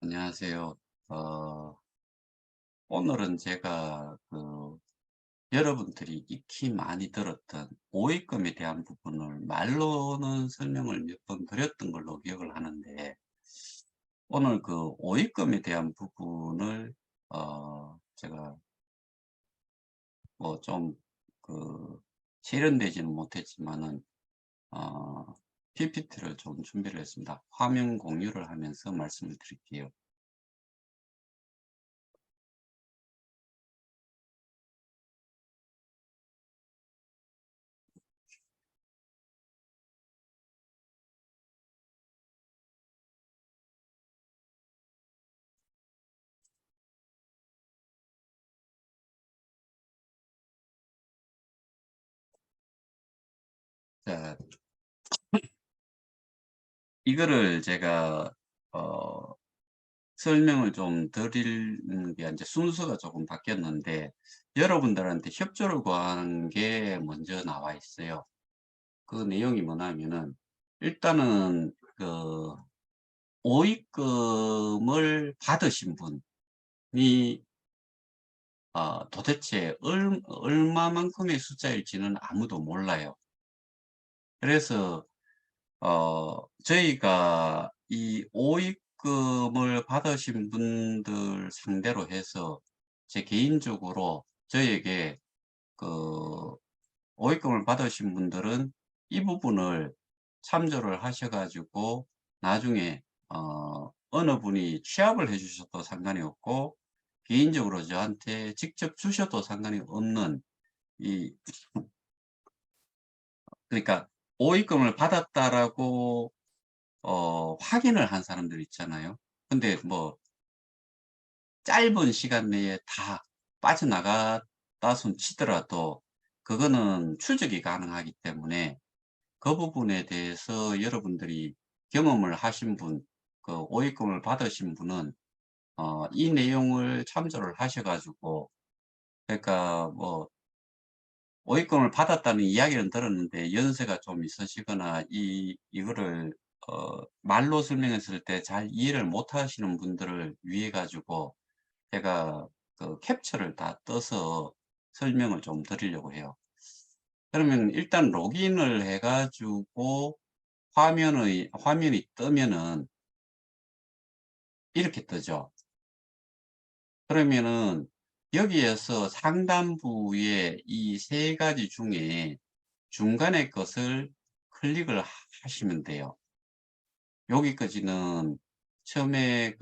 안녕하세요. 어, 오늘은 제가 여러분들이 익히 많이 들었던 오입금에 대한 부분을 말로는 설명을 몇 번 드렸던 걸로 기억을 하는데, 오늘 그 오입금에 대한 부분을 제가 뭐 좀 실현되지는 못했지만은 어, PPT를 좀 준비를 했습니다. 화면 공유를 하면서 말씀을 드릴게요. 자, 이거를 제가 어, 설명을 좀 드리는 게 이제 순서가 조금 바뀌었는데, 여러분들한테 협조를 구한 게 먼저 나와 있어요. 그 내용이 뭐냐면은, 일단은 오입금을 받으신 분이 도대체 얼마만큼의 숫자일지는 아무도 몰라요. 그래서 저희가 이 오입금을 받으신 분들 상대로 해서 제 개인적으로 저에게 그 오입금을 받으신 분들은 이 부분을 참조를 하셔 가지고 나중에 어느 분이 취합을 해 주셔도 상관이 없고, 개인적으로 저한테 직접 주셔도 상관이 없는, 이 그러니까 오입금을 받았다라고 확인을 한 사람들 있잖아요. 근데 뭐 짧은 시간 내에 다 빠져나갔다 손 치더라도 그거는 추적이 가능하기 때문에, 그 부분에 대해서 여러분들이 경험을 하신 분, 오입금을 받으신 분은 이 내용을 참조를 하셔 가지고, 그러니까 뭐 오입금을 받았다는 이야기는 들었는데 연세가 좀 있으시거나 이거를 말로 설명했을 때 잘 이해를 못 하시는 분들을 위해 가지고 제가 캡처를 다 떠서 설명을 좀 드리려고 해요. 그러면 일단 로그인을 해 가지고 화면이 뜨면은 이렇게 뜨죠. 그러면은 여기에서 상단부에 이 세 가지 중에 중간에 것을 클릭을 하시면 돼요. 여기까지는 처음에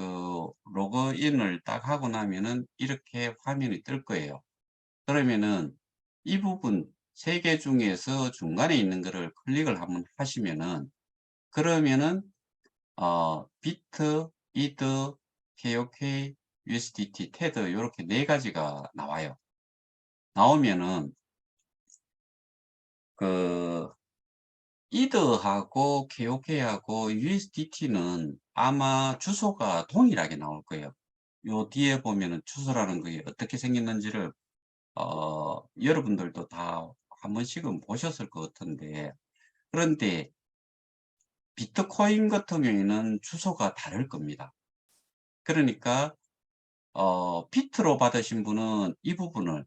로그인을 딱 하고 나면은 이렇게 화면이 뜰 거예요. 그러면은 이 부분 세 개 중에서 중간에 있는 거를 클릭을 한번 하시면은, 그러면은 비트, 이드, KOK, USDT, 테드 요렇게 네 가지가 나와요. 나오면은 그 이더하고 KOK하고 USDT는 아마 주소가 동일하게 나올 거예요. 요 뒤에 보면은 주소라는 게 어떻게 생겼는지를 여러분들도 다 한 번씩은 보셨을 것 같은데, 그런데 비트코인 같은 경우에는 주소가 다를 겁니다. 그러니까 비트로 받으신 분은 이 부분을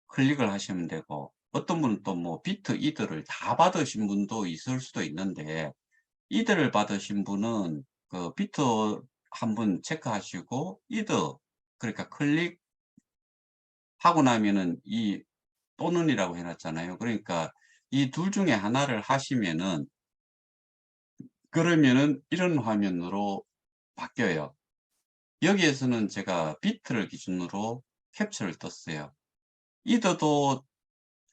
클릭을 하시면 되고, 어떤 분은 또 뭐 비트, 이더를 다 받으신 분도 있을 수도 있는데, 이더를 받으신 분은 비트 한번 체크하시고 이더, 그러니까 클릭하고 나면은 이 또는이라고 해 놨잖아요. 그러니까 이 둘 중에 하나를 하시면은, 그러면은 이런 화면으로 바뀌어요. 여기에서는 제가 비트를 기준으로 캡처를 떴어요. 이더도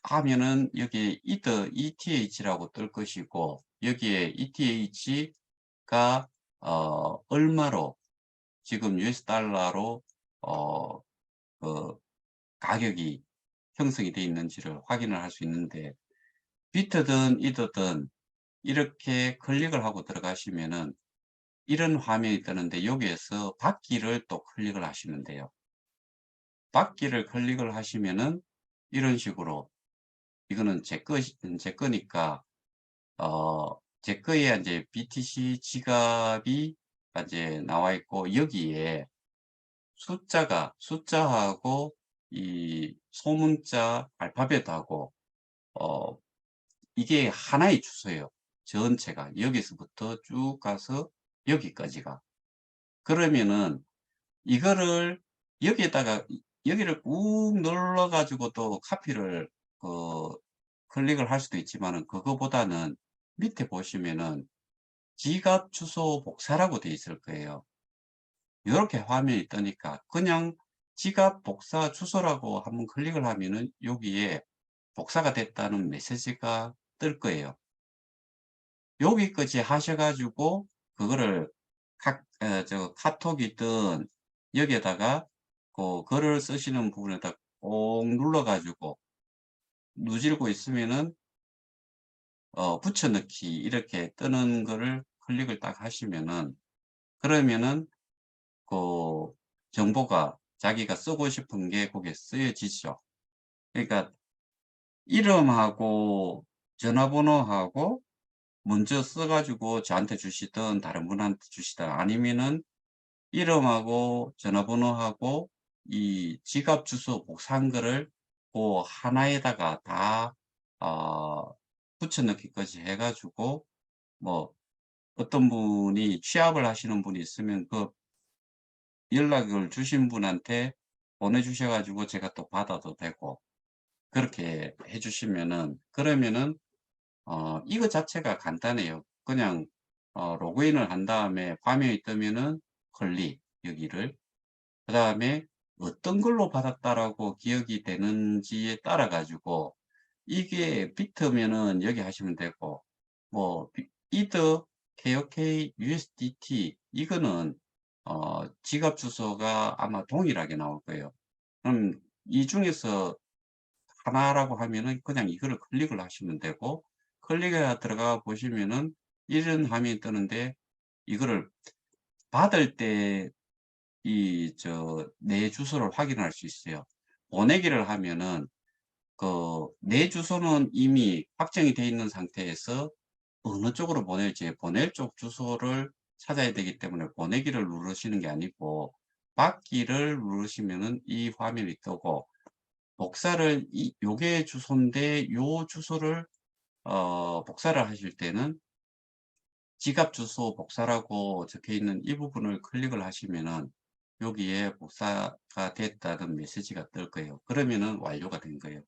하면은 여기에 이더 ETH라고 뜰 것이고, 여기에 ETH가 얼마로 지금 US 달러로 어 가격이 형성이 되어 있는지를 확인을 할 수 있는데, 비트든 이더든 이렇게 클릭을 하고 들어가시면은 이런 화면이 뜨는데, 여기에서 받기를 또 클릭을 하시면 돼요. 받기를 클릭을 하시면은 이런 식으로, 이거는 제 거니까 제 거에 이제 BTC 지갑이 이제 나와 있고, 여기에 숫자하고 이 소문자 알파벳하고 어 이게 하나의 주소예요. 전체가 여기서부터 쭉 가서 여기까지가. 그러면은 이거를 여기에다가 여기를 꾹 눌러 가지고 또 카피를 그 클릭을 할 수도 있지만은, 그거보다는 밑에 보시면은 지갑 주소 복사라고 되어 있을 거예요. 요렇게 화면이 뜨니까 그냥 지갑 복사 주소라고 한번 클릭을 하면은 여기에 복사가 됐다는 메시지가 뜰 거예요. 여기까지 하셔 가지고 그거를 카톡이든 여기에다가 그 글을 쓰시는 부분에다 꼭 눌러 가지고 누질고 있으면은 붙여넣기 이렇게 뜨는 거를 클릭을 딱 하시면은, 그러면은 그 정보가 자기가 쓰고 싶은 게 거기에 쓰여지죠. 그러니까 이름하고 전화번호하고 먼저 써 가지고 저한테 주시든 다른 분한테 주시든, 아니면은 이름하고 전화번호하고 이 지갑 주소 복사한 거를 그 하나에다가 다 어 붙여 넣기까지 해 가지고, 뭐 어떤 분이 취합을 하시는 분이 있으면 그 연락을 주신 분한테 보내 주셔 가지고 제가 또 받아도 되고, 그렇게 해 주시면은, 그러면은 이거 자체가 간단해요. 그냥 로그인을 한 다음에 화면이 뜨면은 클릭 여기를, 그다음에 어떤 걸로 받았다라고 기억이 되는지에 따라 가지고, 이게 비트면은 여기 하시면 되고, 뭐 이더, KOK, USDT 이거는 지갑 주소가 아마 동일하게 나올 거예요. 그럼 이 중에서 하나라고 하면은 그냥 이거를 클릭을 하시면 되고, 클릭해 들어가 보시면은 이런 화면이 뜨는데, 이거를 받을 때 내 주소를 확인할 수 있어요. 보내기를 하면은 내 주소는 이미 확정이 되어 있는 상태에서 어느 쪽으로 보낼지, 보낼 쪽 주소를 찾아야 되기 때문에 보내기를 누르시는 게 아니고 받기를 누르시면은 이 화면이 뜨고, 복사를 요게 주소인데 요 주소를 복사를 하실 때는 지갑 주소 복사라고 적혀 있는 이 부분을 클릭을 하시면은 여기에 복사가 됐다는 메시지가 뜰 거예요. 그러면은 완료가 된 거예요.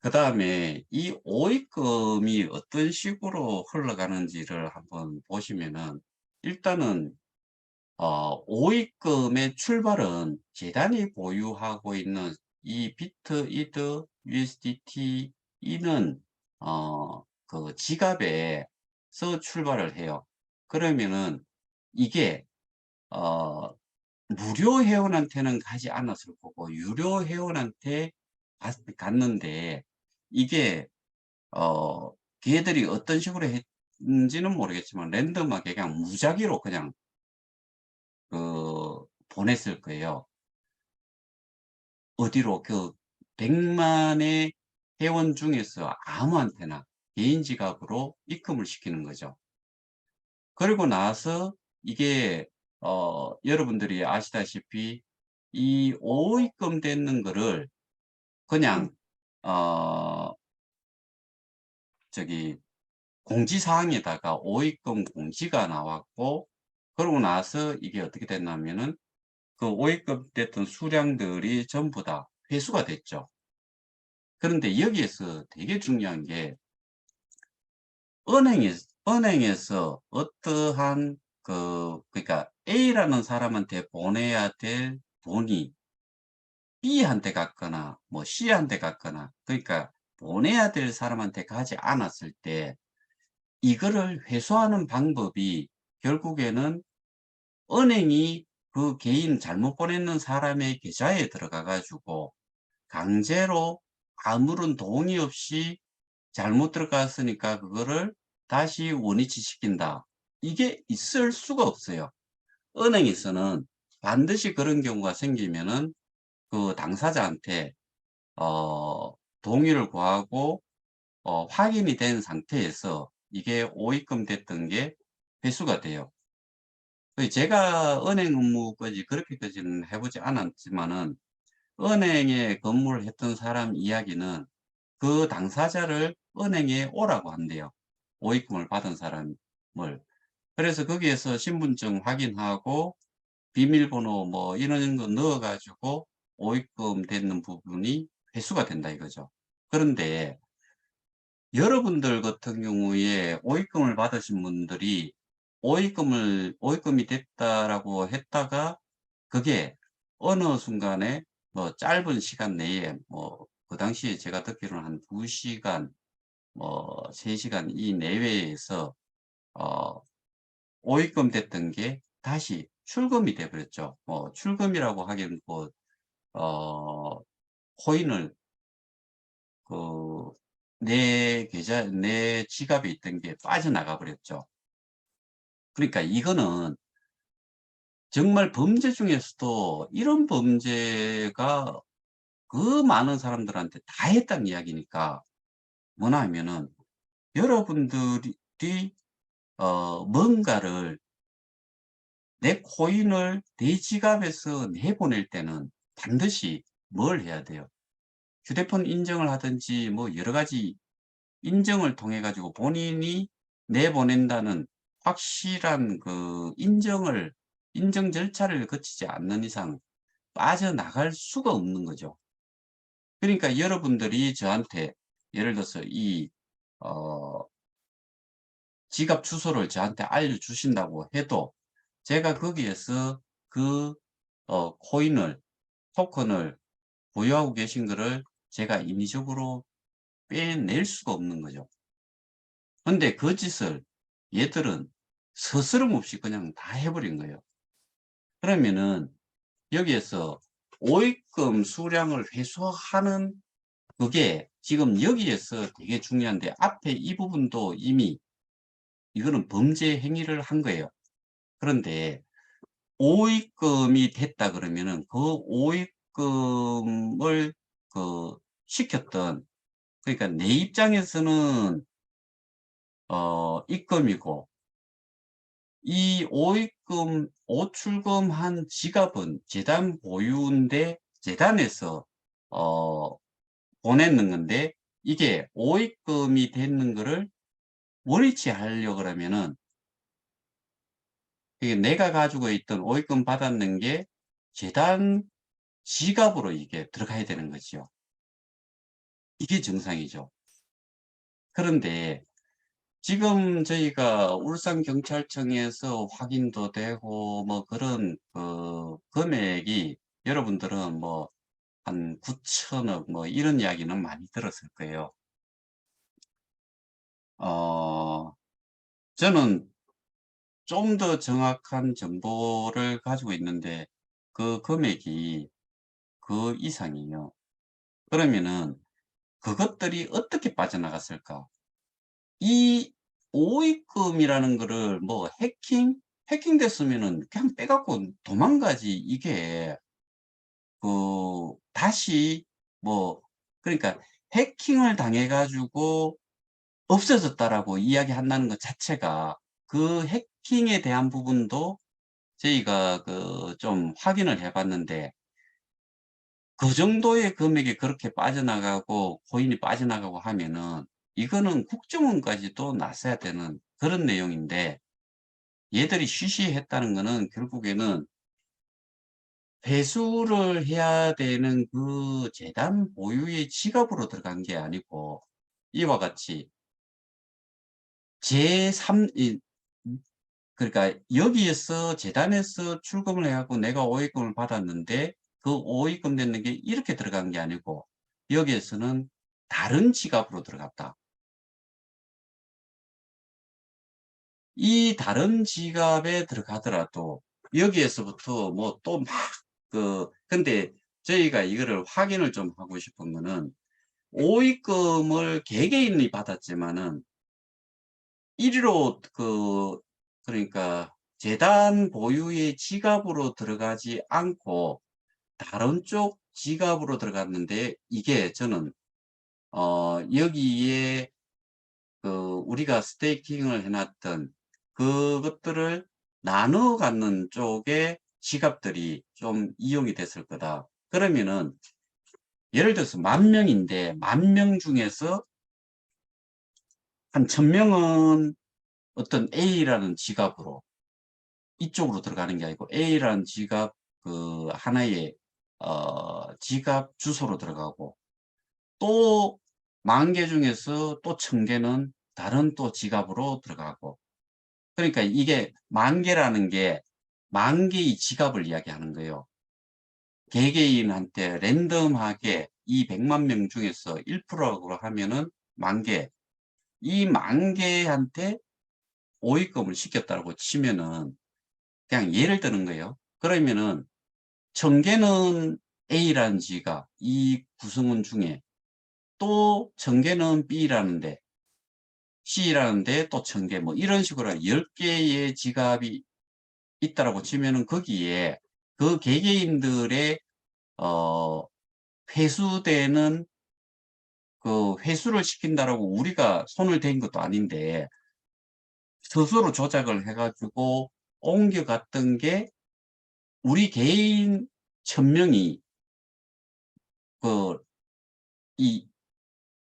그다음에 이 오입금이 어떤 식으로 흘러가는지를 한번 보시면은, 일단은 오입금의 출발은 재단이 보유하고 있는 이 비트, 이더, USDT 이는 지갑에서 출발을 해요. 그러면은 이게 어 무료 회원한테는 가지 않았을 거고 유료 회원한테 갔는데, 이게 어 걔들이 어떤 식으로 했는지는 모르겠지만 랜덤하게 그냥 무작위로 그냥 보냈을 거예요. 어디로, 100만의 회원 중에서 아무한테나 개인 지갑으로 입금을 시키는 거죠. 그리고 나서 이게 여러분들이 아시다시피 이 오입금 되는 거를 그냥 어 저기 공지사항에다가 오입금 공지가 나왔고, 그러고 나서 이게 어떻게 됐냐면은 그 오입금 됐던 수량들이 전부 다 회수가 됐죠. 그런데 여기에서 되게 중요한 게, 은행에서 어떠한 그러니까 A라는 사람한테 보내야 될 돈이 B한테 갔거나 뭐 C한테 갔거나, 그러니까 보내야 될 사람한테 가지 않았을 때 이거를 회수하는 방법이 결국에는 은행이 그 개인 잘못 보냈는 사람의 계좌에 들어가 가지고 강제로 아무런 동의 없이 잘못 들어갔으니까 그거를 다시 원위치 시킨다. 이게 있을 수가 없어요. 은행에서는 반드시 그런 경우가 생기면은 그 당사자한테 어 동의를 구하고 확인이 된 상태에서 이게 오입금 됐던 게 회수가 돼요. 제가 은행 업무까지 그렇게까지는 해보지 않았지만은 은행에 근무를 했던 사람 이야기는 그 당사자를 은행에 오라고 한대요. 오입금을 받은 사람을. 그래서 거기에서 신분증 확인하고 비밀번호 뭐 이런 거 넣어 가지고 오입금 되는 부분이 회수가 된다 이거죠. 그런데 여러분들 같은 경우에 오입금을 받으신 분들이 오입금이 됐다라고 했다가 그게 어느 순간에 뭐 짧은 시간 내에 뭐 그 당시에 제가 듣기로는 한 2시간 뭐 3시간 이 내외에서 어 오입금 됐던 게 다시 출금이 돼 버렸죠. 뭐 출금이라고 하기엔 뭐 어 코인을 그 내 지갑에 있던 게 빠져나가 버렸죠. 그러니까 이거는 정말 범죄 중에서도 이런 범죄가 그 많은 사람들한테 다 했다는 이야기니까 뭐냐 하면은 여러분들이 뭔가를 내 코인을 내 지갑에서 내보낼 때는 반드시 뭘 해야 돼요? 휴대폰 인증을 하든지 뭐 여러 가지 인증을 통해 가지고 본인이 내보낸다는 확실한 그 인증 절차를 거치지 않는 이상 빠져나갈 수가 없는 거죠. 그러니까 여러분들이 저한테 예를 들어서 이 어 지갑 주소를 저한테 알려주신다고 해도 제가 거기에서 그 코인을 토큰을 보유하고 계신 거를 제가 인위적으로 빼낼 수가 없는 거죠. 근데 그 짓을 얘들은 스스럼없이 그냥 다 해 버린 거예요. 그러면은 여기에서 오입금 수량을 회수하는 그게 지금 여기에서 되게 중요한데 앞에 이 부분도 이미 이거는 범죄 행위를 한 거예요. 그런데 오입금이 됐다 그러면은 그 오입금을 그 시켰던 그러니까 내 입장에서는 입금이고 이 오출금한 지갑은 재단 보유인데 재단에서 어 보냈는 건데 이게 오입금이 되는 거를 원위치 하려고 그러면은 이게 내가 가지고 있던 오입금 받았는 게 재단 지갑으로 이게 들어가야 되는 거죠. 이게 정상이죠. 그런데 지금 저희가 울산경찰청에서 확인도 되고 뭐 그런 그 금액이 여러분들은 뭐 한 9천억 뭐 이런 이야기는 많이 들었을 거예요. 어 저는 좀 더 정확한 정보를 가지고 있는데 그 금액이 그 이상이에요. 그러면은 그것들이 어떻게 빠져나갔을까? 이 오입금이라는 거를 뭐 해킹됐으면은 그냥 빼 갖고 도망가지 이게 다시 뭐 그러니까 해킹을 당해 가지고 없어졌다라고 이야기한다는 것 자체가 그 해킹에 대한 부분도 저희가 좀 확인을 해 봤는데 그 정도의 금액이 그렇게 빠져나가고 코인이 빠져나가고 하면은 이거는 국정원까지도 나서야 되는 그런 내용인데 얘들이 쉬쉬했다는 거는 결국에는 회수를 해야 되는 그 재단 보유의 지갑으로 들어간 게 아니고 이와 같이 제3 이 그러니까 여기에서 재단에서 출금을 해 갖고 내가 오입금을 받았는데 그 오입금 되는 게 이렇게 들어간 게 아니고 여기에서는 다른 지갑으로 들어갔다. 이 다른 지갑에 들어가더라도 여기에서부터 뭐 또 막 근데 저희가 이거를 확인을 좀 하고 싶은 거는 오입금을 개개인이 받았지만은 1위로 그러니까 재단 보유의 지갑으로 들어가지 않고 다른 쪽 지갑으로 들어갔는데 이게 저는 여기에 우리가 스테이킹을 해 놨던 그것들을 나눠 갖는 쪽에 지갑들이 좀 이용이 됐을 거다. 그러면은 예를 들어서 10,000명인데 10,000명 중에서 한 1,000명은 어떤 A라는 지갑으로 이쪽으로 들어가는 게 아니고 A라는 지갑 그 하나의 지갑 주소로 들어가고, 또 10,000개 중에서 또 1,000개는 다른 또 지갑으로 들어가고. 그러니까 이게 10,000개라는 게 10,000개의 지갑을 이야기하는 거예요. 개개인한테 랜덤하게 이 100만 명 중에서 1%라고 하면은 10,000개, 이 10,000개한테 오입금을 시켰다고 치면은 그냥 예를 드는 거예요. 그러면은 1,000개는 A라는 지갑, 이 구성원 중에 또 1,000개는 B라는데, C라는데 또 1,000개, 뭐 이런 식으로 10개의 지갑이 있다라고 치면은 거기에 그 개개인들의 어 회수되는 그 회수를 시킨다라고 우리가 손을 댄 것도 아닌데 스스로 조작을 해 가지고 옮겨갔던 게, 우리 개인 1,000명이 그 이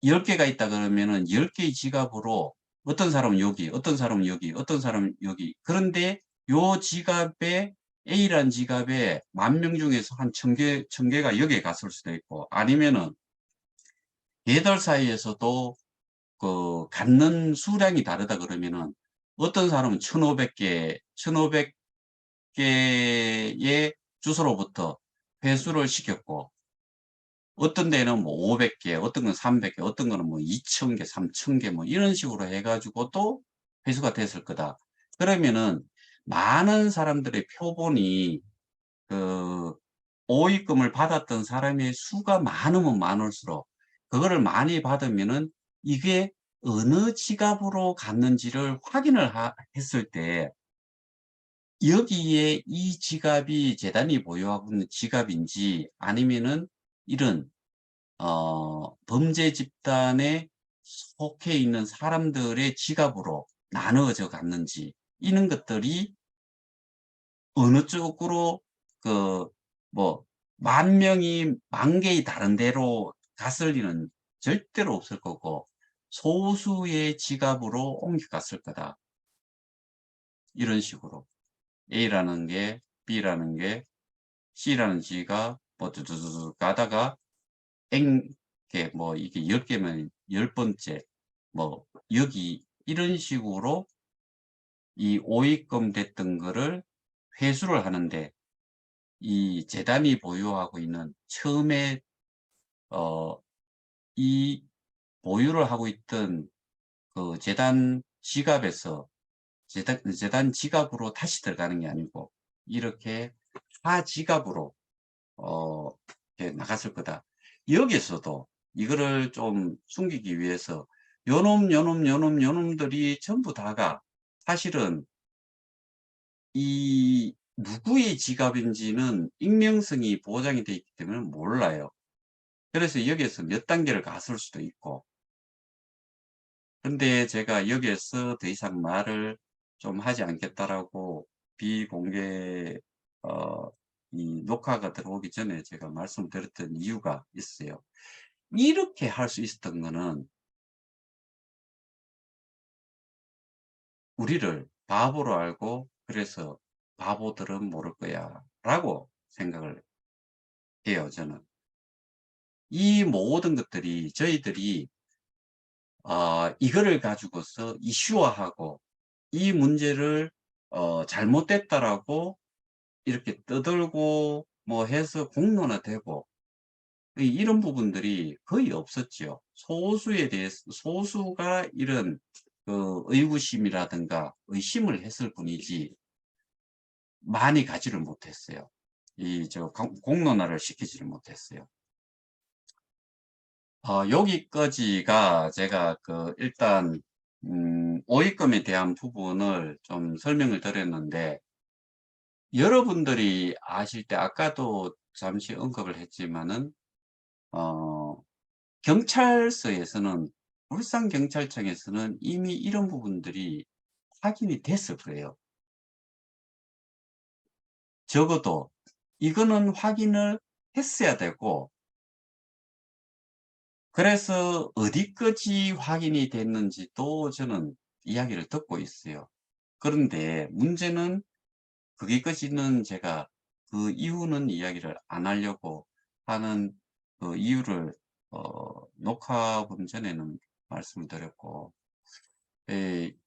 10개가 있다 그러면은 10개의 지갑으로 어떤 사람은 여기, 어떤 사람은 여기, 어떤 사람은 여기. 그런데 요 지갑에 A라는 지갑에 10,000명 중에서 한 1,000개가 여기에 갔을 수도 있고, 아니면은 개들 사이에서도 그 갖는 수량이 다르다 그러면은 어떤 사람은 1,500개, 1,500개의 주소로부터 회수를 시켰고, 어떤 데는 뭐 500개, 어떤 건 300개, 어떤 거는 뭐 2,000개, 3,000개 뭐 이런 식으로 해가지고 또 회수가 됐을 거다. 그러면은 많은 사람들의 표본이 그 오입금을 받았던 사람의 수가 많으면 많을수록, 그거를 많이 받으면은 이게 어느 지갑으로 갔는지를 확인을 했을 때, 여기에 이 지갑이 재단이 보유하고 있는 지갑인지 아니면은 이런 범죄 집단에 속해 있는 사람들의 지갑으로 나누어져 갔는지, 이런 것들이 어느 쪽으로 그 뭐 10,000명이 10,000개의 다른 데로 갔을 리는 절대로 없을 거고 소수의 지갑으로 옮겨갔을 거다. 이런 식으로 A라는 게 B라는 게 C라는 지갑 뭐 두두두두 가다가 게 뭐 이게 10개면 10번째 뭐 여기 이런 식으로 이 오입금 됐던 거를 회수를 하는데, 이 재단이 보유하고 있는 처음에 어 이 보유를 하고 있던 그 재단 지갑에서 재단 지갑으로 다시 들어가는 게 아니고 이렇게 타 지갑으로 어 이렇게 나갔을 거다. 여기서도 이거를 좀 숨기기 위해서 요놈들이 전부 다가 사실은 이 누구의 지갑인지는 익명성이 보장이 되어 있기 때문에 몰라요. 그래서 여기에서 몇 단계를 갔을 수도 있고. 근데 제가 여기에서 더 이상 말을 좀 하지 않겠다라고 비공개 이 녹화가 들어오기 전에 제가 말씀드렸던 이유가 있어요. 이렇게 할 수 있었던 거는 우리를 바보로 알고, 그래서 '바보들은 모를 거야.'라고 생각을 해요, 저는. 이 모든 것들이 저희들이 이거를 가지고서 이슈화하고 이 문제를 잘못됐다라고 이렇게 떠들고 뭐 해서 공론화되고 이런 부분들이 거의 없었지요. 소수에 대해서 소수가 이런 그 의구심이라든가 의심을 했을 뿐이지 많이 가지를 못했어요. 이 저 공론화를 시키지를 못했어요. 여기까지가 제가 그 일단 오입금에 대한 부분을 좀 설명을 드렸는데, 여러분들이 아실 때 아까도 잠시 언급을 했지만은 어 경찰서에서는, 울산경찰청에서는 이미 이런 부분들이 확인이 됐을 거예요. 적어도 이거는 확인을 했어야 되고, 그래서 어디까지 확인이 됐는지도 저는 이야기를 듣고 있어요. 그런데 문제는 거기까지는 제가 그 이유는 이야기를 안 하려고 하는 그 이유를 녹화분 전에는 말씀을 드렸고,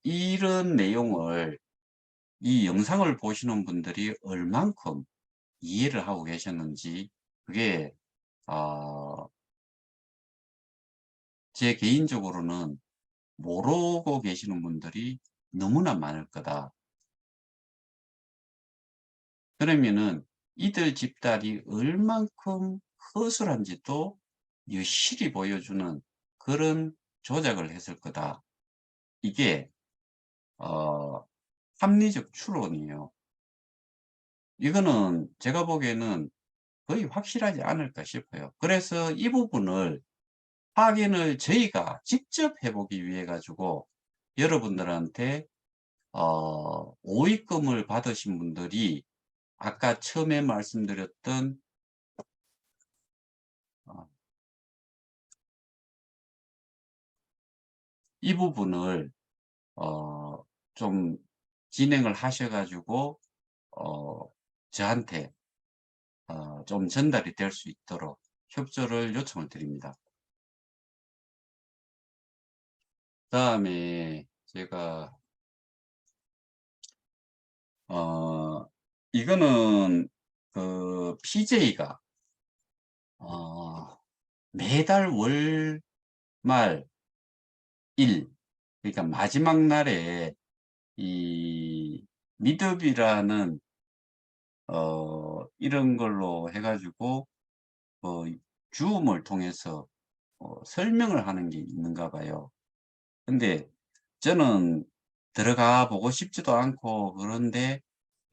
이런 내용을 이 영상을 보시는 분들이 얼만큼 이해를 하고 계셨는지, 그게 제 개인적으로는 모르고 계시는 분들이 너무나 많을 거다. 그러면은 이들 집단이 얼만큼 허술한지도 여실히 보여주는 그런 조작을 했을 거다. 이게 어 합리적 추론이에요. 이거는 제가 보기에는 거의 확실하지 않을까 싶어요. 그래서 이 부분을 확인을 저희가 직접 해 보기 위해 가지고 여러분들한테 오입금을 받으신 분들이 아까 처음에 말씀드렸던 어 이 부분을 어 좀 진행을 하셔 가지고 어 저한테 좀 전달이 될 수 있도록 협조를 요청을 드립니다. 그다음에 제가 어 이거는 그 PJ가 어 매달 월말 일, 그러니까 마지막 날에 이 미드업이라는 이런 걸로 해 가지고 줌을 통해서 설명을 하는 게 있는가 봐요. 근데 저는 들어가 보고 싶지도 않고, 그런데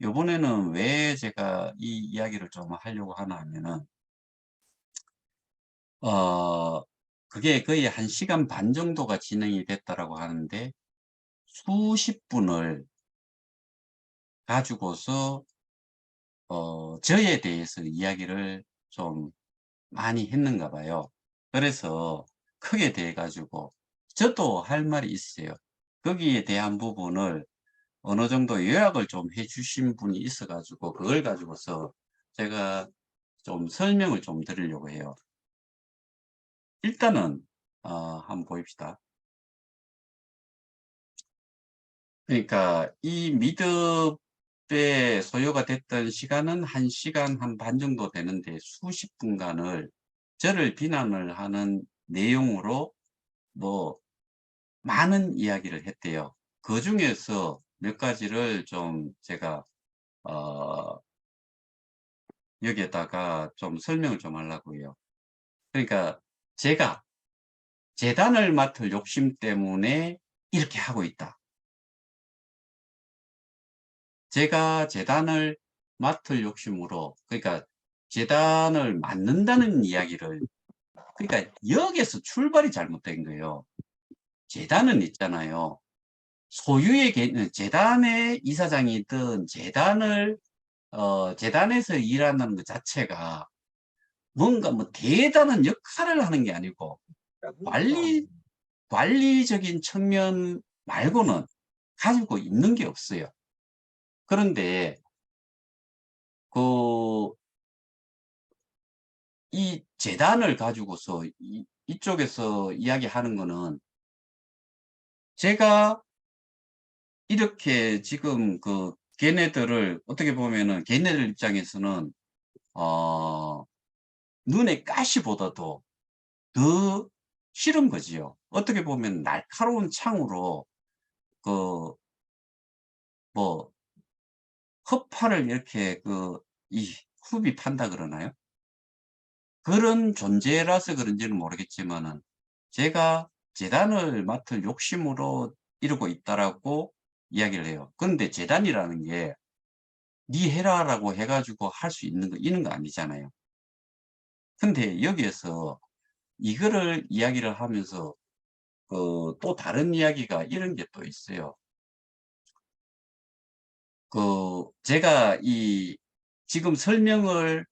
요번에는 왜 제가 이 이야기를 좀 하려고 하나 하면은 어 그게 거의 1 시간 반 정도가 진행이 됐다라고 하는데, 수십 분을 가지고서 저에 대해서 이야기를 좀 많이 했는가 봐요. 그래서 크게 돼 가지고 저도 할 말이 있어요. 거기에 대한 부분을 어느 정도 요약을 좀 해 주신 분이 있어 가지고 그걸 가지고서 제가 좀 설명을 좀 드리려고 해요. 일단은 한번 보입시다. 그러니까 이 미드에 소요가 됐던 시간은 1 시간 한 반 정도 되는데, 수십 분간을 저를 비난을 하는 내용으로 뭐 많은 이야기를 했대요. 그중에서 몇 가지를 좀 제가 어 여기에다가 좀 설명을 좀 하려고 해요. 그러니까 제가 재단을 맡을 욕심 때문에 이렇게 하고 있다. 제가 재단을 맡을 욕심으로, 그러니까 재단을 맡는다는 이야기를, 그러니까 여기에서 출발이 잘못된 거예요. 재단은 있잖아요. 소유의 재단의 이사장이든 재단에서 일한다는 것 자체가 뭔가 뭐 대단한 역할을 하는 게 아니고 관리 관리적인 측면 말고는 가지고 있는 게 없어요. 그런데 그 이 재단을 가지고서 이쪽에서 이야기하는 거는, 제가 이렇게 지금 걔네들을 어떻게 보면은 걔네들 입장에서는 어 눈에 가시보다도 더 싫은 거지요. 어떻게 보면 날카로운 창으로 그 뭐 허파를 이렇게 이 흡입한다 그러나요? 그런 존재라서 그런지는 모르겠지만은 제가 재단을 맡을 욕심으로 이러고 있다라고 이야기를 해요. 그런데 재단이라는 게 "니 해라."라고 해 가지고 할 수 있는 거 아니잖아요. 근데 여기에서 이거를 이야기를 하면서 또 다른 이야기가 이런 게 또 있어요. 제가 이 지금 설명을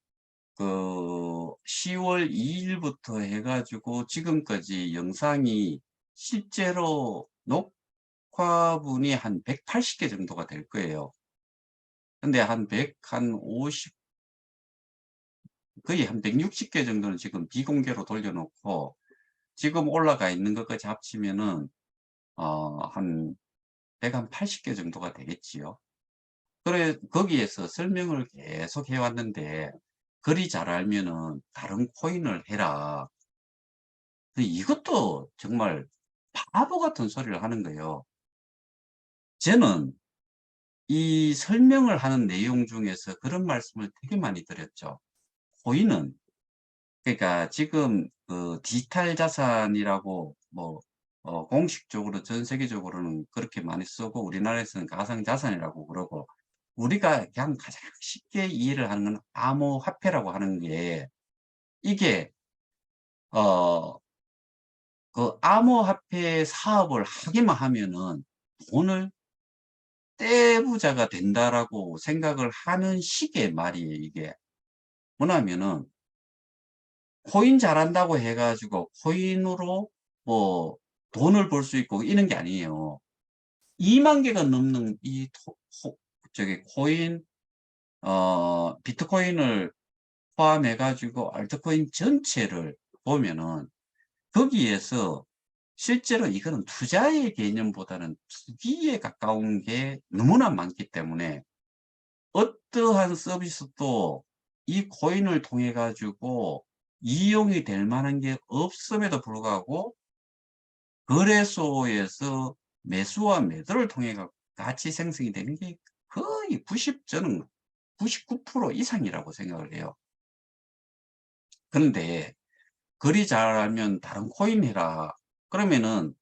10월 2일부터 해가지고 지금까지 영상이 실제로 녹화분이 한 180개 정도가 될 거예요. 근데 한 50, 거의 한 160개 정도는 지금 비공개로 돌려놓고 지금 올라가 있는 것까지 합치면은 한 180개 정도가 되겠지요. 그래 거기에서 설명을 계속 해왔는데 글이 잘 알면은 다른 코인을 해라. 이것도 정말 바보 같은 소리를 하는 거예요. 저는 이 설명을 하는 내용 중에서 그런 말씀을 되게 많이 드렸죠. 코인은 그러니까 지금 디지털 자산이라고 뭐 공식적으로 전 세계적으로는 그렇게 많이 쓰고 우리나라에서는 가상 자산이라고 그러고 우리가 그냥 가장 쉽게 이해를 하는 건 암호화폐라고 하는 게 이게 그 암호화폐 사업을 하기만 하면은 돈을 떼부자가 된다라고 생각을 하는 식의 말이에요, 이게. 뭐냐면은 코인 잘한다고 해가지고 코인으로 뭐 돈을 벌 수 있고 이런 게 아니에요. 2만 개가 넘는 이 저기 코인, 비트코인을 포함해가지고 알트코인 전체를 보면은 거기에서 실제로 이거는 투자의 개념보다는 투기에 가까운 게 너무나 많기 때문에 어떠한 서비스도 이 코인을 통해 가지고 이용이 될 만한 게 없음에도 불구하고 거래소에서 매수와 매도를 통해 가치 생성이 되는 게 거의 저는 99% 이상이라고 생각을 해요. 그런데 거리 잘 알면 다른 코인 해라. 그러면은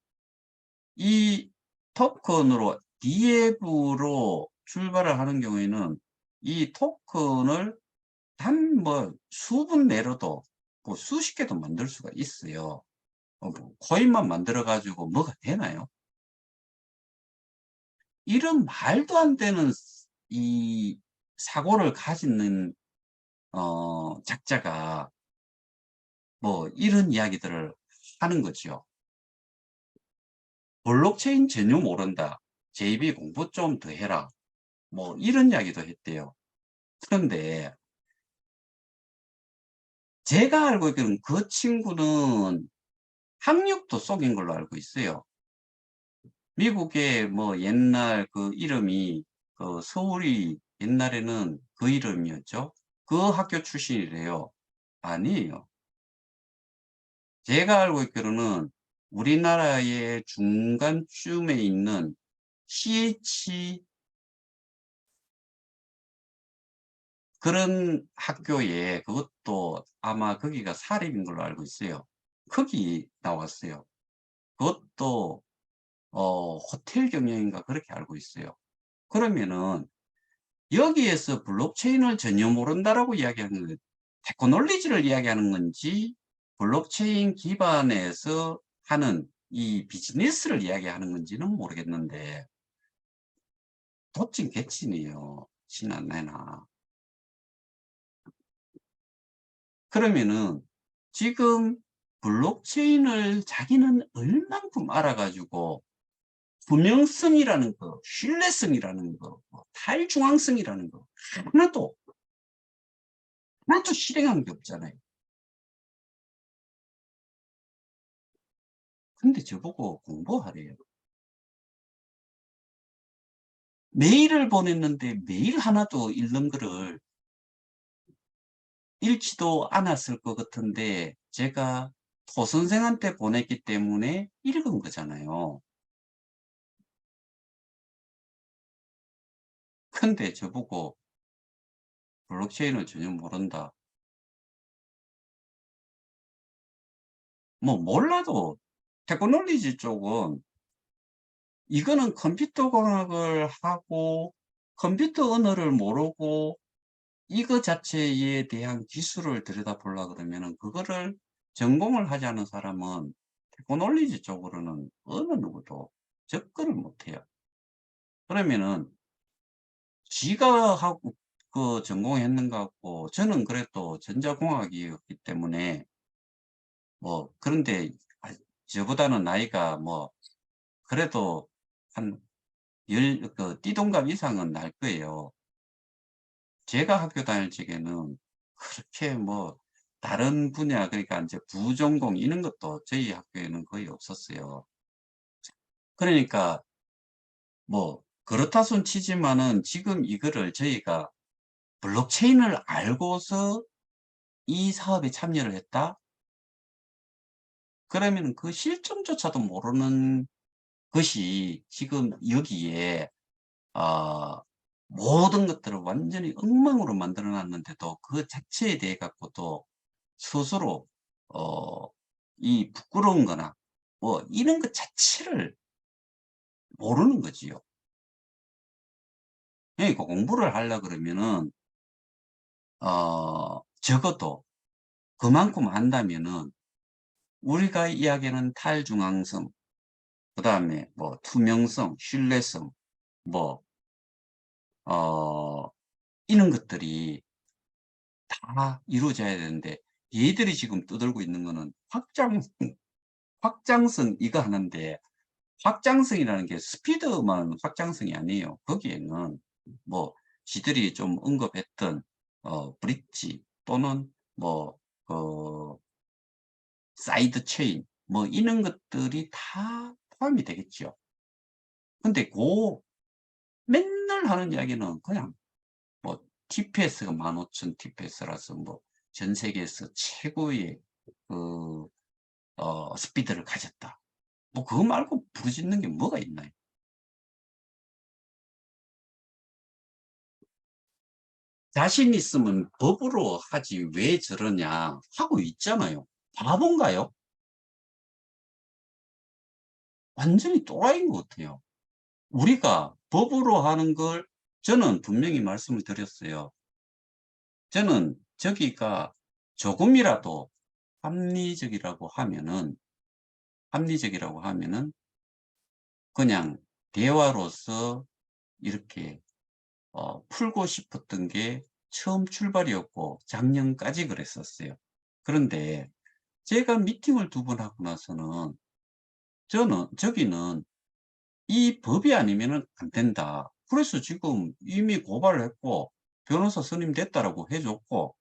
이 토큰으로 DF로 출발을 하는 경우에는 이 토큰을 단 뭐 수분 내로도 뭐 수십 개도 만들 수가 있어요. 뭐 코인만 만들어 가지고 뭐가 되나요? 이런 말도 안 되는 이 사고를 가지는 작자가 뭐 이런 이야기들을 하는 거죠. 블록체인 전혀 모른다. JB 공부 좀 더 해라. 뭐 이런 이야기도 했대요. 그런데 제가 알고 있기로는 그 친구는 학력도 속인 걸로 알고 있어요. 미국의 뭐 옛날 그 이름이 서울이 옛날에는 그 이름이었죠. 그 학교 출신이래요. 아니에요. 제가 알고 있기로는 우리나라의 중간쯤에 있는 CH 그런 학교에 그것도 아마 거기가 사립인 걸로 알고 있어요. 거기 나왔어요. 그것도 호텔 경영인가 그렇게 알고 있어요. 그러면은 여기에서 블록체인을 전혀 모른다라고 이야기하는 건 테크놀로지를 이야기하는 건지 블록체인 기반에서 하는 이 비즈니스를 이야기하는 건지는 모르겠는데 도찐 개찐이에요. 지나내나. 그러면은 지금 블록체인을 자기는 얼만큼 알아가지고 투명성이라는 거, 신뢰성이라는 거, 뭐 탈중앙성이라는 거 하나도 실행한 게 없잖아요. 근데 저보고 공부하래요. 메일을 보냈는데 메일 하나도 읽는 거를 읽지도 않았을 것 같은데 제가 토선생한테 보냈기 때문에 읽은 거잖아요. 근데 저보고 블록체인을 전혀 모른다. 뭐 몰라도 테크놀로지 쪽은 이거는 컴퓨터 공학을 하고 컴퓨터 언어를 모르고 이거 자체에 대한 기술을 들여다보려고 그러면은 그거를 전공을 하지 않은 사람은 테크놀로지 쪽으로는 어느 누구도 접근을 못 해요. 그러면은 지가 하고 그 전공했는 것 같고, 저는 그래도 전자공학이었기 때문에 뭐 그런데 저보다는 나이가 뭐 그래도 한 띠동갑 이상은 날 거예요. 제가 학교 다닐 적에는 그렇게 뭐 다른 분야, 그러니까 이제 부전공 이런 것도 저희 학교에는 거의 없었어요. 그러니까 뭐 그렇다 손 치지만은 지금 이거를 저희가 블록체인을 알고서 이 사업에 참여를 했다? 그러면 그 실정조차도 모르는 것이 지금 여기에 아 모든 것들을 완전히 엉망으로 만들어 놨는데도 그 자체에 대해 갖고도 스스로 어 이 부끄러운 거나 뭐 이런 것 자체를 모르는 거지요. 그러니까 공부를 하려 그러면은 적어도 그만큼 안다면은 우리가 이야기하는 탈중앙성, 그다음에 뭐 투명성, 신뢰성, 뭐 어 이런 것들이 다 이루어져야 되는데, 얘들이 지금 떠들고 있는 거는 확장성 이거 하는데, 확장성이라는 게 스피드만 확장성이 아니에요. 거기에는 뭐 지들이 좀 언급했던 브릿지 또는 뭐 사이드 체인 뭐 이런 것들이 다 포함이 되겠죠. 근데 맨날 하는 이야기는 그냥 뭐 TPS가 15,000 TPS라서 뭐 전 세계에서 최고의 그 스피드를 가졌다. 뭐 그거 말고 부르짖는 게 뭐가 있나요? 자신 있으면 법으로 하지 왜 저러냐 하고 있잖아요. 바본가요? 완전히 또라이인 것 같아요. 우리가 법으로 하는 걸 저는 분명히 말씀을 드렸어요. 저는 저기가 조금이라도 합리적이라고 하면은 합리적이라고 하면은 그냥 대화로서 이렇게 풀고 싶었던 게 처음 출발이었고 작년까지 그랬었어요. 그런데 제가 미팅을 2번 하고 나서는 저기는 "이 법이 아니면은 안 된다." 그래서 지금 이미 고발을 했고 변호사 선임됐다라고 해 줬고,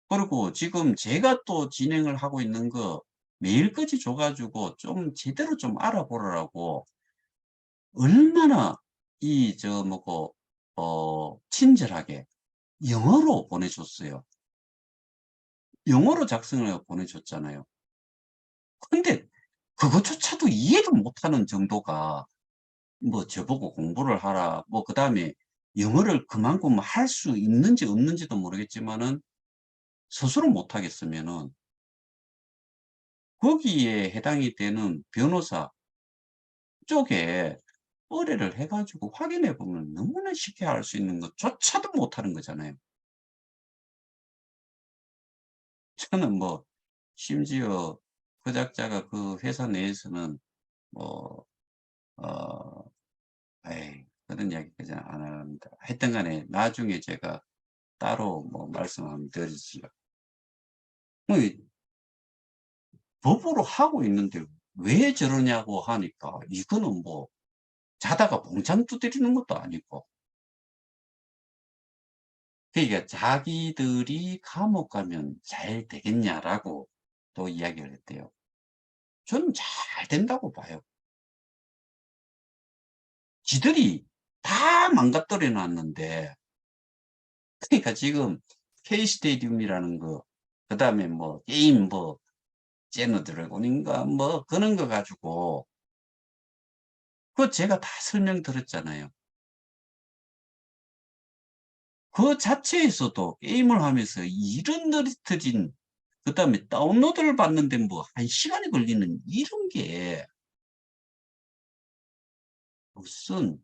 그리고 지금 제가 또 진행을 하고 있는 거 메일까지 줘 가지고 좀 제대로 좀 알아보라고 얼마나 뭐고 친절하게 영어로 보내줬어요. 영어로 작성을 해서 보내줬잖아요. 근데 그것조차도 이해도 못하는 정도가 뭐 저보고 "공부를 하라." 뭐 그다음에 영어를 그만큼 할 수 있는지 없는지도 모르겠지만은 스스로 못하겠으면은 거기에 해당이 되는 변호사 쪽에 의뢰를 해 가지고 확인해 보면 너무나 쉽게 알 수 있는 것조차도 못하는 거잖아요. 저는 뭐 심지어 그 작자가 그 회사 내에서는 뭐 어 에이 그런 이야기까지는 안 합니다. 하여튼 간에 나중에 제가 따로 뭐 말씀 한번 드리지요. 뭐 이 법으로 하고 있는데 왜 저러냐고 하니까 이거는 뭐 자다가 봉창 두드리는 것도 아니고, 그러니까 자기들이 "감옥 가면 잘 되겠냐."라고 또 이야기를 했대요. 저는 잘 된다고 봐요. 지들이 다 망가뜨려 놨는데, 그러니까 지금 K-스테디움이라는 거, 그다음에 뭐 게임 뭐 제너 드래곤인가 뭐 그런 거 가지고 그거 제가 다 설명드렸잖아요. 그 자체에서도 게임을 하면서 이런 느릿해진, 그다음에 다운로드를 받는데 뭐 1 시간이 걸리는 이런 게 무슨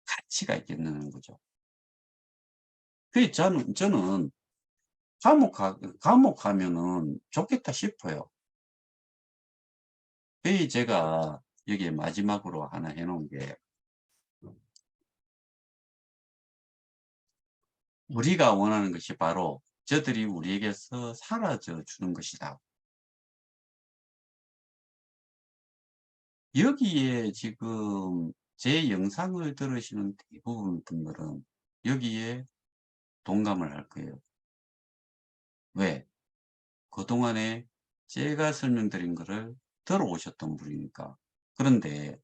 가치가 있겠냐는 거죠. 그래서 저는 감옥 가면은 좋겠다 싶어요. 그래서 제가 여기에 마지막으로 하나 해 놓은 게 우리가 원하는 것이 바로 저들이 우리에게서 사라져 주는 것이다. 여기에 지금 제 영상을 들으시는 대부분 분들은 여기에 동감을 할 거예요. 왜? 그동안에 제가 설명드린 거를 들어오셨던 분이니까. 그런데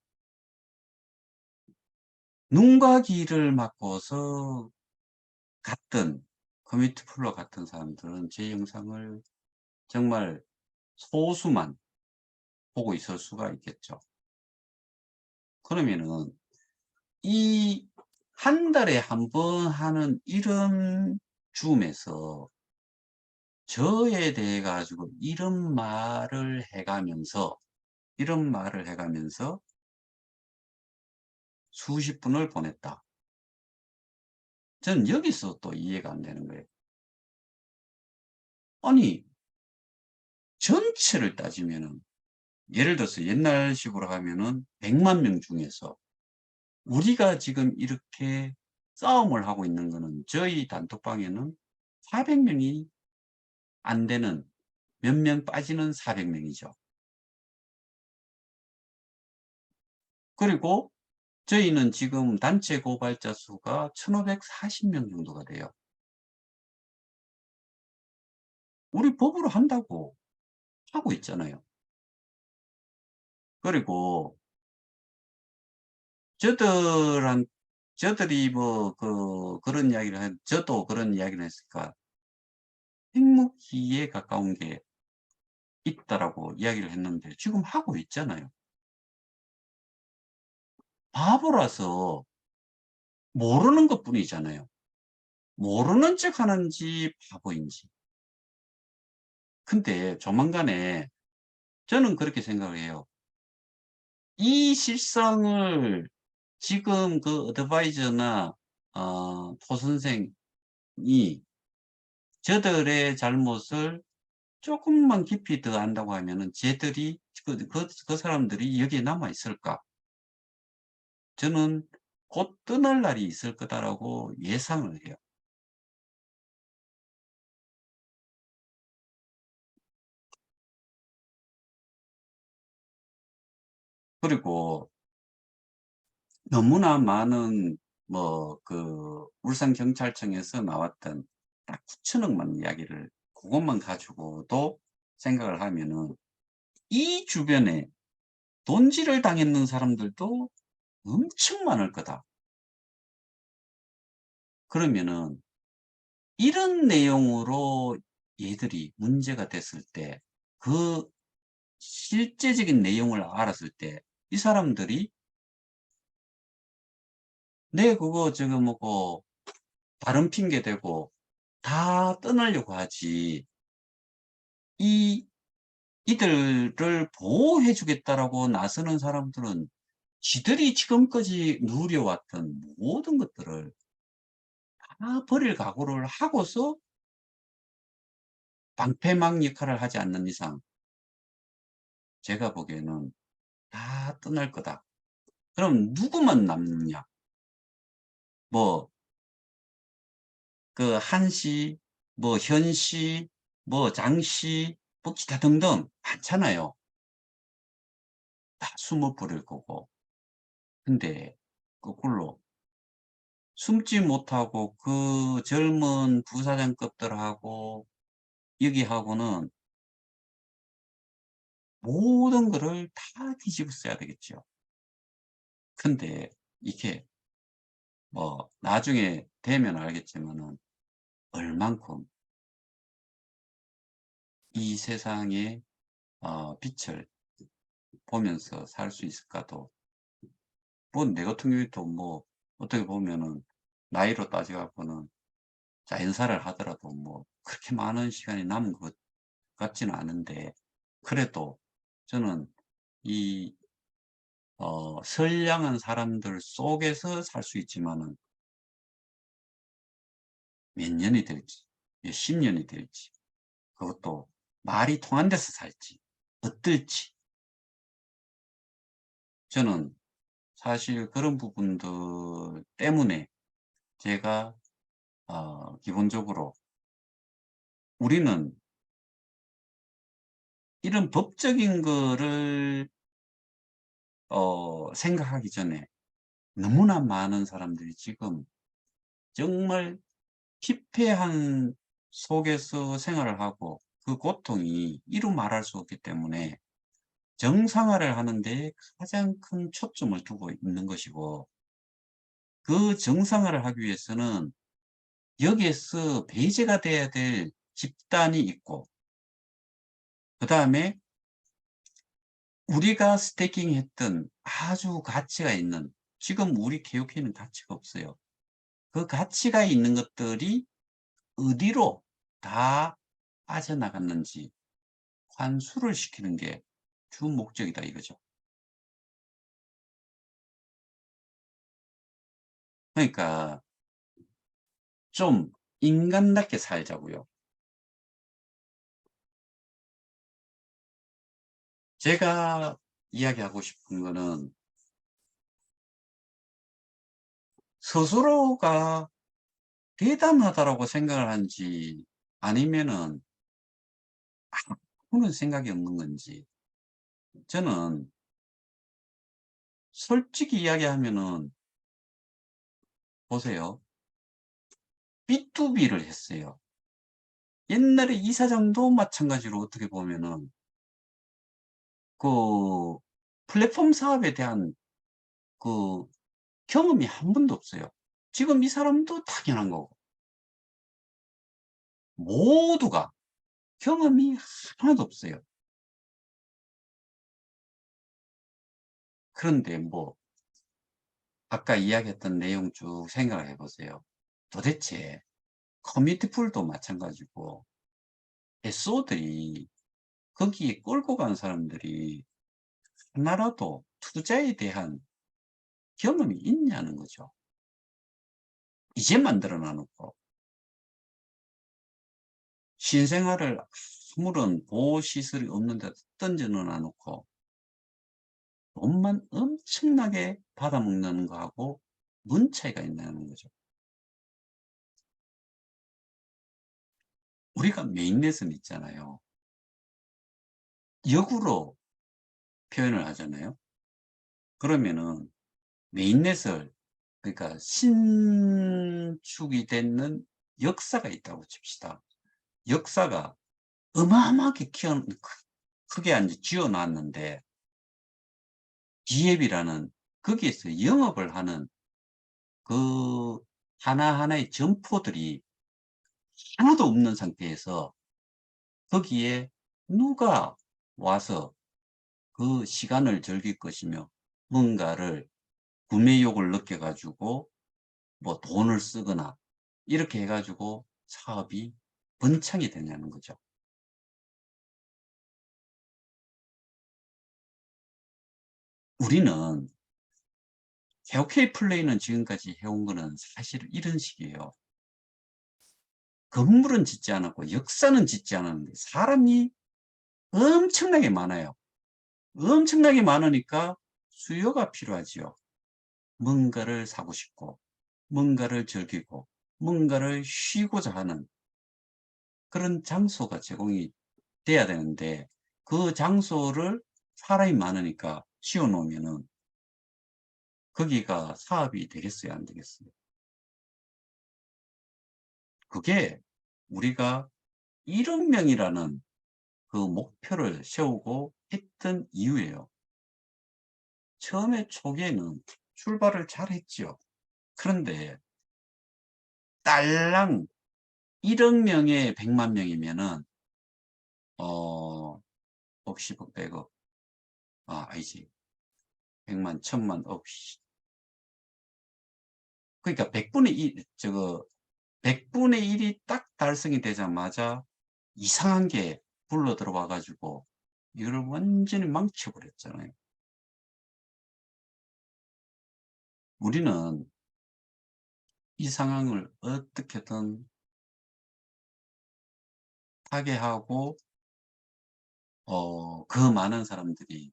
눈과 귀를 막고서 갔던 커뮤니티 플로 같은 사람들은 제 영상을 정말 소수만 보고 있을 수가 있겠죠. 그러면은 이 한 달에 한 번 하는 이런 줌에서 저에 대해 가지고 이런 말을 해 가면서 수십 분을 보냈다. 저는 여기서 또 이해가 안 되는 거예요. 아니 전체를 따지면은 예를 들어서 옛날식으로 하면은 100만 명 중에서 우리가 지금 이렇게 싸움을 하고 있는 거는 저희 단톡방에는 400 명이 안 되는, 몇 명 빠지는 400 명이죠. 그리고 저희는 지금 단체 고발자 수가 1,540명 정도가 돼요. 우리 법으로 한다고 하고 있잖아요. 그리고 저들한 저들이 뭐 그런 이야기를 저도 그런 이야기를 했으니까 핵무기에 가까운 게 있다라고 이야기를 했는데 지금 하고 있잖아요. 바보라서 모르는 것뿐이잖아요. 모르는 척 하는지 바보인지. 근데 조만간에 저는 그렇게 생각을 해요. 이 실상을 지금 그 어드바이저나 토 선생이 저들의 잘못을 조금만 깊이 더 안다고 하면은 쟤들이 그 사람들이 여기에 남아 있을까? 저는 곧 떠날 날이 있을 거다라고 예상을 해요. 그리고 너무나 많은 울산경찰청에서 나왔던 딱 9천억만 이야기를 그것만 가지고도 생각을 하면은 이 주변에 돈질을 당했는 사람들도 엄청 많을 거다. 그러면은 이런 내용으로 얘들이 문제가 됐을 때 그 실제적인 내용을 알았을 때 이 사람들이 "내 그거 저거 뭐고 다른 핑계 대고 다 떠나려고 하지 이 이들을 보호해 주겠다."라고 나서는 사람들은 지들이 지금까지 누려왔던 모든 것들을 다 버릴 각오를 하고서 방패막 역할을 하지 않는 이상 제가 보기에는 다 떠날 거다. 그럼 누구만 남느냐? 뭐 한씨, 현씨, 장씨, 기타 등등 많잖아요. 다 숨어 버릴 거고. 근데 거꾸로 숨지 못하고 그 젊은 부사장급들하고 여기하고는 모든 거를 다 뒤집어 써야 되겠죠. 근데 이게 나중에 되면 알겠지만은 얼만큼 이 세상의 빛을 보면서 살 수 있을까도, 내 같은 경우에도 어떻게 보면은 나이로 따져 갖고는 자연사를 하더라도 그렇게 많은 시간이 남은 것 같지는 않은데, 그래도 저는 이 선량한 사람들 속에서 살 수 있지만은 몇 년이 될지 몇십 년이 될지, 그것도 말이 통한 데서 살지 어떨지, 저는 사실 그런 부분들 때문에 제가 기본적으로 우리는 이런 법적인 거를 생각하기 전에 너무나 많은 사람들이 지금 정말 피폐한 속에서 생활을 하고 그 고통이 이루 말할 수 없기 때문에 정상화를 하는 데 가장 큰 초점을 두고 있는 것이고, 그 정상화를 하기 위해서는 여기에서 배제가 돼야 될 집단이 있고, 그 다음에 우리가 스태킹했던 아주 가치가 있는, 지금 우리 개혁회는 가치가 없어요. 그 가치가 있는 것들이 어디로 다 빠져나갔는지 환수를 시키는 게 주 목적이다 이거죠. 그러니까 좀 인간답게 살자고요. 제가 이야기하고 싶은 거는 스스로가 대단하다라고 생각을 하는지, 아니면은 아무런 생각이 없는 건지. 저는 솔직히 이야기하면은, 보세요. B2B를 했어요. 옛날에 이사장도 마찬가지로 어떻게 보면은 그 플랫폼 사업에 대한 그 경험이 한 번도 없어요. 지금 이 사람도 당연한 거고, 모두가 경험이 하나도 없어요. 그런데 뭐 아까 이야기했던 내용 쭉 생각을 해 보세요. 도대체 커뮤니티 풀도 마찬가지고 SO들이, 거기에 끌고 간 사람들이 하나라도 투자에 대한 경험이 있냐는 거죠. 이제 만들어 놔놓고 신생아를 아무런 보호시설이 없는 데 던져 넣어 놓고 돈만 엄청나게 받아먹는 거하고 뭔 차이가 있냐는 거죠. 우리가 메인넷은 있잖아요. 역으로 표현을 하잖아요. 그러면은 메인넷을, 그러니까 신축이 되는 역사가 있다고 칩시다. 역사가 어마어마하게 크게 이제 지어 놨는데, 기업이라는, 거기에서 영업을 하는 그 하나하나의 점포들이 하나도 없는 상태에서 거기에 누가 와서 그 시간을 즐길 것이며 뭔가를 구매욕을 느껴 가지고 뭐 돈을 쓰거나 이렇게 해 가지고 사업이 번창이 되냐는 거죠. 우리는 OK 플레이는 지금까지 해온 거는 사실 이런 식이에요. 건물은 짓지 않았고 역사는 짓지 않았는데 사람이 엄청나게 많아요. 엄청나게 많으니까 수요가 필요하지요. 뭔가를 사고 싶고, 뭔가를 즐기고, 뭔가를 쉬고자 하는 그런 장소가 제공이 돼야 되는데, 그 장소를 사람이 많으니까 치워 놓으면은 거기가 사업이 되겠어요, 안 되겠어요? 그게 우리가 1억 명이라는 그 목표를 세우고 했던 이유예요. 처음에 초기에는 출발을 잘 했지요. 그런데 딸랑 1억 명에 100만 명이면은 어 억십억, 백억, 아니지. 100만, 1000만, 씨. 그러니까 100분의 1, 저거 100분의 1이 딱 달성이 되자마자 이상한 게 불러 들어와 가지고 이거를 완전히 망쳐 버렸잖아요. 우리는 이 상황을 어떻게든 타개하고 그 많은 사람들이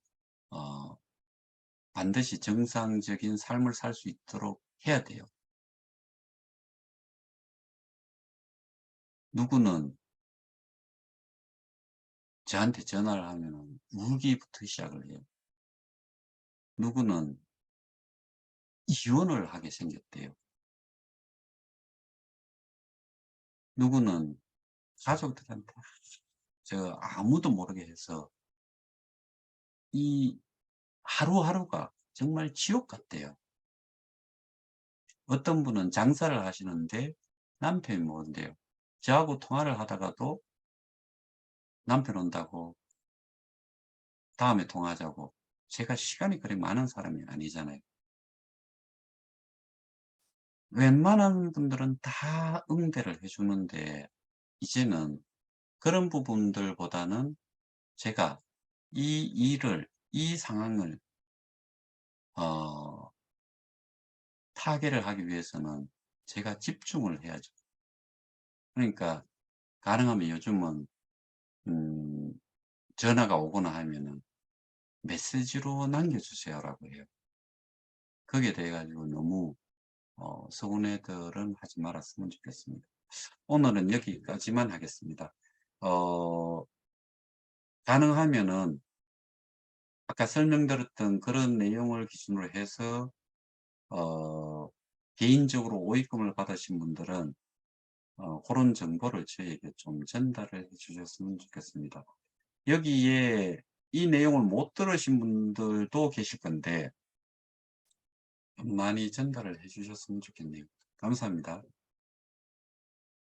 어 반드시 정상적인 삶을 살 수 있도록 해야 돼요. 누구는 저한테 전화를 하면은 울기부터 시작을 해요. 누구는 이혼을 하게 생겼대요. 누구는 가족들한테 아무도 모르게 해서 이 하루하루가 정말 지옥 같대요. 어떤 분은 장사를 하시는데 남편이 못 온대요. 저하고 통화를 하다가도 남편 온다고 다음에 통화하자고. 제가 시간이 그리 많은 사람이 아니잖아요. 웬만한 분들은 다 응대를 해 주는데 이제는 그런 부분들보다는 제가 이 상황을 어 타개를 하기 위해서는 제가 집중을 해야죠. 그러니까 가능하면 요즘은 음 전화가 오거나 하면은 "메시지로 남겨 주세요."라고 해요. 거기에 대해 가지고 너무 서운해들은 하지 말았으면 좋겠습니다. 오늘은 여기까지만 하겠습니다. 어 가능하면은 아까 설명드렸던 그런 내용을 기준으로 해서 어 개인적으로 오입금을 받으신 분들은 고런 정보를 저희에게 좀 전달을 해 주셨으면 좋겠습니다. 여기에 이 내용을 못 들으신 분들도 계실 건데 많이 전달을 해 주셨으면 좋겠네요. 감사합니다.